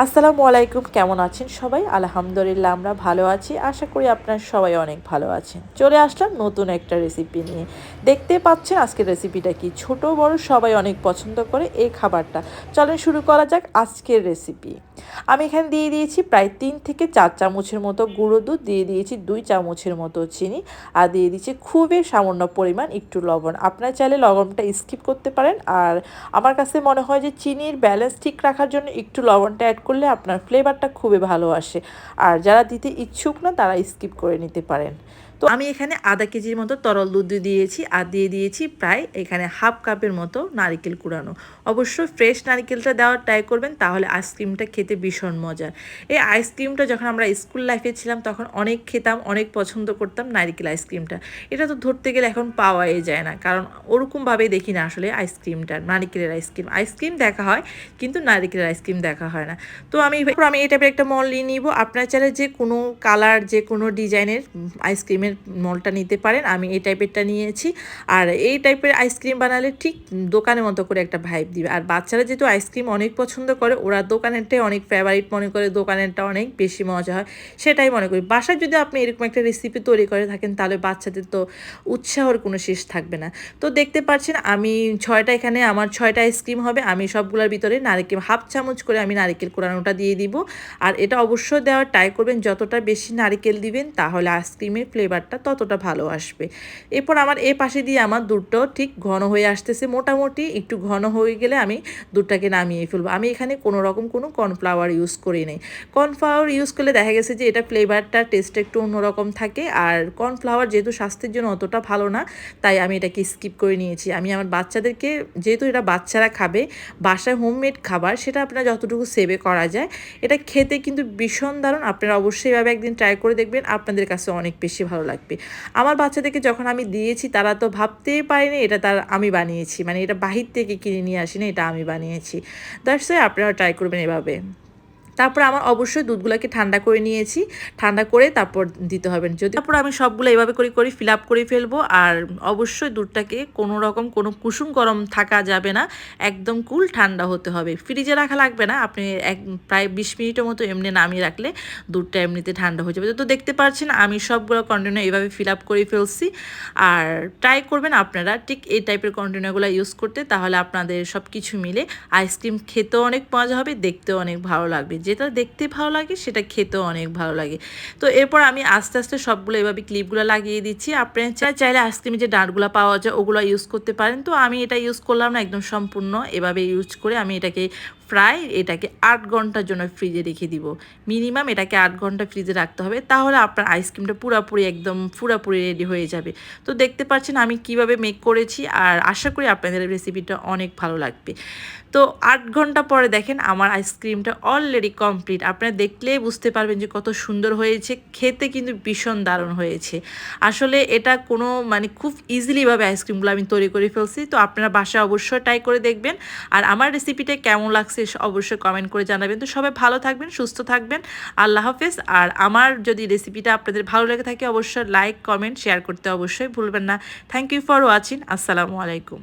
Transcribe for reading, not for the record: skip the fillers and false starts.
আসসালামু আলাইকুম, কেমন আছেন সবাই? আলহামদুলিল্লাহ আমরা ভালো আছি। আশা করি আপনারা সবাই অনেক ভালো আছেন। চলে আসলাম নতুন একটা রেসিপি নিয়ে। দেখতে পাচ্ছেন আজকের রেসিপিটা কি, ছোট বড় সবাই অনেক পছন্দ করে এই খাবারটা। চলেন শুরু করা যাক আজকের রেসিপি। আমি এখানে দিয়ে দিয়েছি প্রায় 3 থেকে 4 চামচের মতো গুঁড়ো দুধ, দিয়ে দিয়েছি 2 চামচের মতো চিনি, আর দিয়ে দিচ্ছি খুবই সামান্য পরিমাণ একটু লবণ। আপনারা চাইলে লবণটা স্কিপ করতে পারেন, আর আমার কাছে মনে হয় যে চিনির ব্যালেন্স ঠিক রাখার জন্য একটু লবণটা অ্যাড করলে আপনার ফ্লেভারটা খুবই ভালো আসে। আর যারা দিতে ইচ্ছুক না তারা স্কিপ করে নিতে পারেন। তো আমি এখানে আধা কেজির মতো তরল দুধ দিয়েছি, আর দিয়ে দিয়েছি প্রায় এখানে হাফ কাপের মতো নারকেল কুড়ানো। অবশ্যই ফ্রেশ নারকেলটা দেওয়ার ট্রাই করবেন, তাহলে আইসক্রিমটা খেতে ভীষণ মজার। এই আইসক্রিমটা যখন আমরা স্কুল লাইফে ছিলাম তখন অনেক খেতাম, অনেক পছন্দ করতাম নারকেল আইসক্রিমটা। এটা তো ধরতে গেলে এখন পাওয়াই যায় না, কারণ ওরকমভাবেই দেখি না আসলে আইসক্রিমটা। নারকেলের আইসক্রিম দেখা হয়, কিন্তু নারকেলের আইসক্রিম দেখা হয় না। তো আমি এই টাইপের একটা মল নিয়ে নিব। আপনার চাইলে যে কোনো কালার, যে কোনো ডিজাইনের আইসক্রিমের মলটা নিতে পারেন। আমি এই টাইপেরটা নিয়েছি। আর এই টাইপের আইসক্রিম বানালে ঠিক দোকানের মতো করে একটা ভাইব দিবে। আর বাচ্চারা যেহেতু আইসক্রিম অনেক পছন্দ করে, ওরা দোকানেরটাই অনেক ফেভারিট মনে করে, দোকানেরটা অনেক বেশি মজা হয়, সেটাই মনে করি। বাসায় যদি আপনি এরকম একটা রেসিপি তৈরি করে থাকেন, তাহলে বাচ্চাদের তো উৎসাহর কোনো শেষ থাকবে না। তো দেখতে পাচ্ছেন আমি আমার 6টা আইসক্রিম হবে। আমি সবগুলোর ভিতরে নারকেল হাফ চামচ করে আমি নারকেল কোরানোটা দিয়ে দিব। আর এটা অবশ্যই দেওয়ার ট্রাই করবেন, যতটা বেশি নারকেল দিবেন তাহলে আইসক্রিমের ফ্লেভারটা ততটা ভালো আসবে। এরপর আমার এই পাশে দিয়ে আমার দুধটাও ঠিক ঘন হয়ে আসতেছে। মোটামুটি একটু ঘন হয়ে গেলে আমি দুধটাকে নামিয়ে ফেলবো। আমি এখানে কোনো রকম কোনো কর্নফ্লাওয়ার ইউজ করি নাই। কর্নফ্লাওয়ার ইউজ করলে দেখা গেছে যে এটা ফ্লেভারটা টেস্টটা একটু অন্যরকম থাকে। আর কর্নফ্লাওয়ার যেহেতু স্বাস্থ্যের জন্য অতটা ভালো না, তাই আমি এটাকে স্কিপ করে নিয়েছি। আমি আমার বাচ্চাদেরকে, যেহেতু এটা বাচ্চারা খাবে, বাসায় হোমমেড খাবার, সেটা আপনারা যতটুকু সেভে করা যায়। এটা খেতে কিন্তু ভীষণ দারুণ। আপনারা অবশ্যই এভাবে একদিন ট্রাই করে দেখবেন, আপনাদের কাছে অনেক বেশি ভালো লাগবে। আমার বাচ্চাদেরকে যখন আমি দিয়েছি, তারা তো ভাবতেই পারেনি এটা আমি বানিয়েছি, মানে এটা বাহির থেকে কিনে নিয়ে আসিনি, এটা আমি বানিয়েছি। দ্যাটস ওয়াই আপনারা ট্রাই করবেন এভাবে। তারপর আমার অবশ্যই দুধগুলোকে ঠান্ডা করে নিয়েছি। ঠান্ডা করে তারপর দিতে হবে। তারপর আমি সবগুলো এভাবে করে ফিল আপ করে ফেলবো। আর অবশ্যই দুধটাকে কোনো রকম কোনো কুসুম গরম থাকা যাবে না, একদম কুল ঠান্ডা হতে হবে। ফ্রিজে রাখা লাগবে না, আপনি প্রায় 20 মিনিটের মতো এমনি নামিয়ে রাখলে দুধটা এমনিতে ঠান্ডা হয়ে যাবে। তো দেখতে পাচ্ছেন আমি সবগুলো কন্টেনার এইভাবে ফিল আপ করে ফেলছি। আর ট্রাই করবেন আপনারা ঠিক এই টাইপের কন্টেনারগুলো ইউজ করতে, তাহলে আপনাদের সব কিছু মিলে আইসক্রিম খেতেও অনেক মজা হবে, দেখতেও অনেক ভালো লাগবে। যেটা দেখতে ভালো লাগে সেটা খেতেও অনেক ভালো লাগে। তো এরপর আমি আস্তে আস্তে সবগুলো এভাবে ক্লিপগুলো লাগিয়ে দিচ্ছি। আপনারা চাইলে আইসক্রিমের যে ডাঁটগুলো পাওয়া যায় ওগুলো ইউজ করতে পারেন। তো আমি এটা ইউজ করলাম না, একদম সম্পূর্ণ এভাবে ইউজ করে আমি এটাকে 8 ঘন্টার জন্য ফ্রিজে রেখে দিব। মিনিমাম এটাকে 8 ঘন্টা ফ্রিজে রাখতে হবে, তাহলে আপনার আইসক্রিমটা পুরোপুরি রেডি হয়ে যাবে। তো দেখতে পাচ্ছেন আমি কিভাবে মেক করেছি, আর আশা করি আপনাদের রেসিপিটা অনেক ভালো লাগবে। তো 8 ঘন্টা পরে দেখেন আমার আইসক্রিমটা অলরেডি কমপ্লিট। আপনারা দেখলেই বুঝতে পারবেন যে কত সুন্দর হয়েছে, খেতে কিন্তু ভীষণ দারুণ হয়েছে। আসলে এটা কোনো খুব ইজিলিভাবে আইসক্রিমগুলো আমি তৈরি করে ফেলছি। তো আপনারা বাসায় অবশ্যই ট্রাই করে দেখবেন। আর আমার রেসিপিটা কেমন লাগছে অবশ্যই কমেন্ট করে জানাবেন। তো সবাই ভালো থাকবেন, সুস্থ থাকবেন। আল্লাহ হাফেজ। আর আমার যদি রেসিপিটা আপনাদের ভালো লেগে থাকে, অবশ্যই লাইক, কমেন্ট, শেয়ার করতে অবশ্যই ভুলবেন না। Thank you for watching. আসসালামু আলাইকুম।